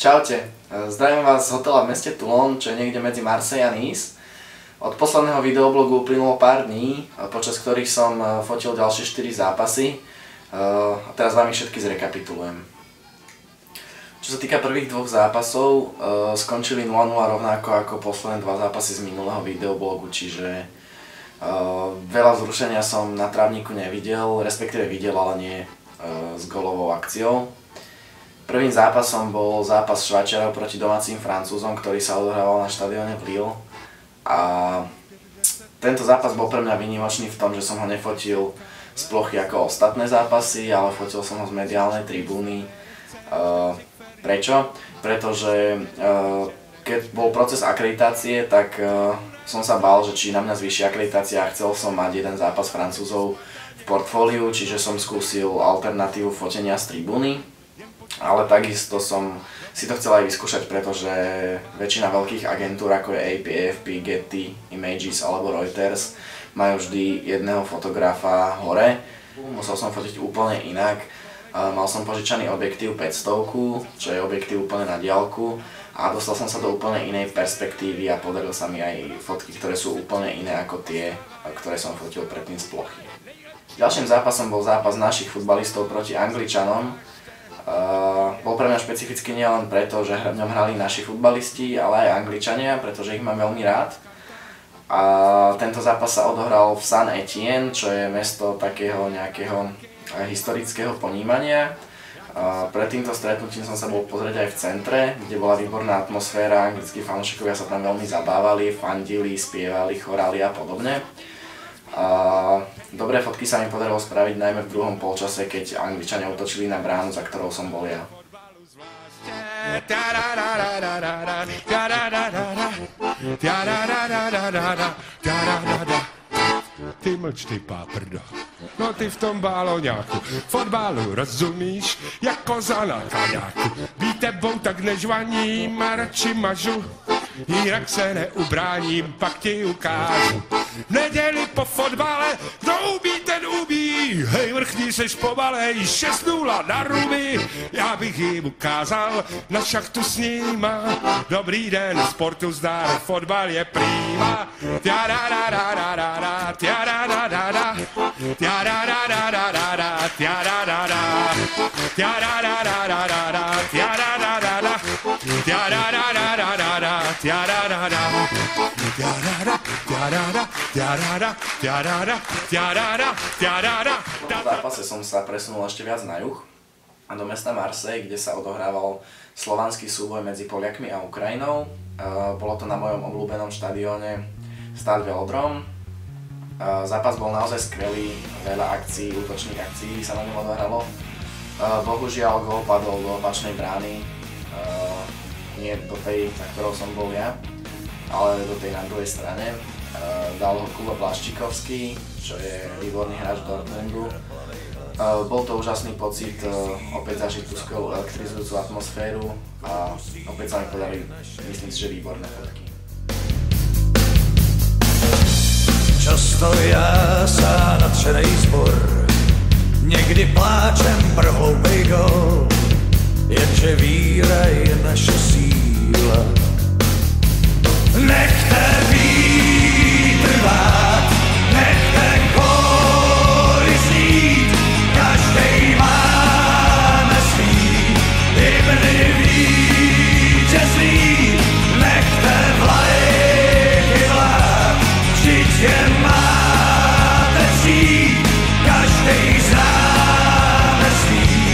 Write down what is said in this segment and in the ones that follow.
Čaute, zdravím vás z hotela v meste Toulon, čo je niekde medzi Marseille a Nice. Od posledného videoblogu uplynulo pár dní, počas ktorých som fotil ďalšie 4 zápasy. A teraz vám ich všetky zrekapitulujem. Čo sa týka prvých 2 zápasov, skončili 0-0 rovnako ako posledné 2 zápasy z minulého videoblogu, čiže veľa vzrušenia som na trávniku nevidel, respektíve videl, ale nie s gólovou akciou. Prvým zápasom bol zápas Švajčiarov proti domácim Francúzom, ktorý sa odohrával na štadióne v Lille. A tento zápas bol pre mňa výnimočný v tom, že som ho nefotil z plochy ako ostatné zápasy, ale fotil som ho z mediálnej tribúny. Prečo? Pretože keď bol proces akreditácie, tak som sa bál, že či na mňa zvýši akreditácia a chcel som mať jeden zápas Francúzov v portfóliu, čiže som skúsil alternatívu fotenia z tribúny. Ale takisto som si to chcel aj vyskúšať, pretože väčšina veľkých agentúr ako je AP, AFP, Getty, Images alebo Reuters majú vždy jedného fotografa hore. Musel som fotiť úplne inak. Mal som požičaný objektív 500, čo je objektív úplne na diaľku a dostal som sa do úplne inej perspektívy a podaril sa mi aj fotky, ktoré sú úplne iné ako tie, ktoré som fotil predtým z plochy. Ďalším zápasom bol zápas našich futbalistov proti Angličanom. Bol pre mňa špecificky nielen preto, že v ňom hrali naši futbalisti, ale aj Angličania, pretože ich mám veľmi rád. A tento zápas sa odohral v Saint-Étienne, čo je mesto takého nejakého historického ponímania. Pred týmto stretnutím som sa bol pozrieť aj v centre, kde bola výborná atmosféra, anglickí fanúšikovia sa tam veľmi zabávali, fandili, spievali, chorali a podobne. Dobré fotky sa mi podarilo spraviť najmä v druhom polčase, keď Angličania útočili na bránu, za ktorou som bol ja. Ty mlč, ty páprdo. No ty v tom báloňáku fotbalu rozumíš, jako za na kaňáku. Být tebou tak nežvaním a radši mažu, jinak se neubráním, pak ti ukážu. V neděli po fotbale, kdo umí, ten umí. Hej, vrchní seš pomalej, 6-0 na ruby. Já bych jim ukázal na šachtu s nima. Dobrý den, sportu zdár, fotbal je prýma. Tja-ra-ra-ra-ra-ra-ra, tja-ra-ra-ra-ra, tja-ra-ra-ra-ra-ra-ra, tja-ra-ra-ra, tja-ra-ra-ra-ra-ra, tja-ra-ra-ra-ra, tja-ra-ra-ra-ra-ra, tja-ra-ra-ra, tja-ra-ra. V zápase som sa presunul ešte viac na juh a do mesta Marseille, kde sa odohrával slovanský súboj medzi Poliakmi a Ukrajinou. Bolo to na mojom obľúbenom štadióne Stade Velodrome. Zápas bol naozaj skvelý, veľa akcií, útočných akcií sa na ňom odohralo. Bohužiaľ gól padol do opačnej brány, nie do tej, na ktorou som bol ja, ale do tej na druhej strane. Dal ho Kuba Blaščikovský, čo je výborný hráč Dortmundu. Bol to úžasný pocit opäť zažiť tú skvelú elektrizujúcu atmosféru a opäť sa mi podali, myslím si, že výborné fotky. Často jásá natřenej zbor, někdy pláčem pro hloupej gól, jenže víra je naše síla. Nechte vítr vát, nechte góly znít, každej máme svý hymny vítězný. Nechte vlajky vlád, vždyť je máte cít, každej známe svý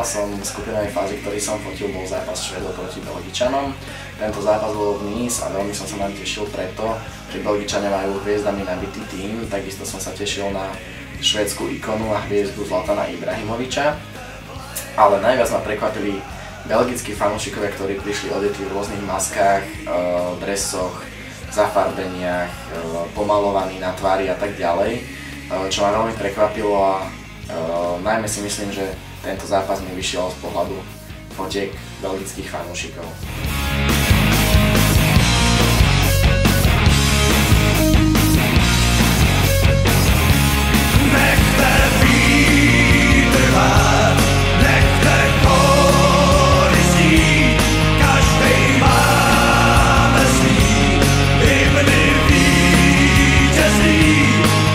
zápasom skupinovej fázy, ktorý som fotil, bol zápas Švédov proti Belgičanom. Tento zápas bol v Nice a veľmi som sa naň tešil preto, že Belgičania majú hviezdami nabitý tím, takisto som sa tešil na švédsku ikonu a hviezdu Zlatana Ibrahimoviča. Ale najviac ma prekvapili belgickí fanúšikovia, ktorí prišli odetí v rôznych maskách, dresoch, zafarbeniach, pomalovaní na tvári a tak ďalej, čo ma veľmi prekvapilo a najmä si myslím, že tento zápas mi vyšiel z pohľadu fotiek belgických fanúšikov. Nechte vítr vát, nechte kóry snít, každej máme snít, hymny vítězí.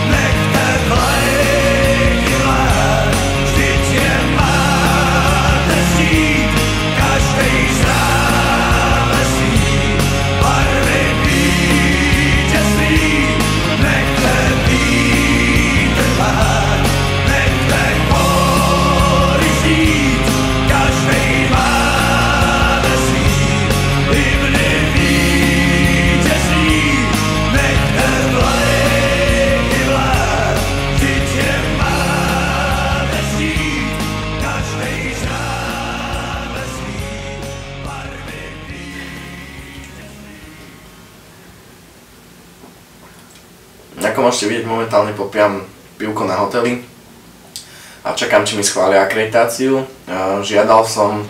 Nechte vlajky vlád, vždyť je máte snít, každej z náme snít, barvy vítězí. Nechte vítr vát, nechte kóry snít, každej máme snít, hymny vítězí. Nechte vlajky vlád, vždyť je máte snít, každej z náme snít, barvy Ako môžete vidieť, momentálne popijam pivko na hoteli a čakám, či mi schvália akreditáciu. Žiadal som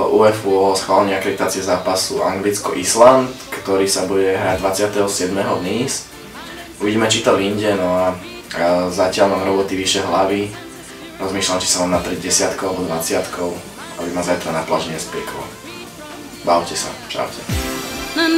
UEFA o schválenie akreditácie zápasu Anglicko-Island, ktorý sa bude hrať 27. v Nice. Uvidíme, či to vyjde, no a zatiaľ mám roboty vyššie hlavy. Rozmýšľam, či sa mám natriť 10 alebo 20, aby ma zajtra na pláži nespieklo. Bavte sa, čaute. Na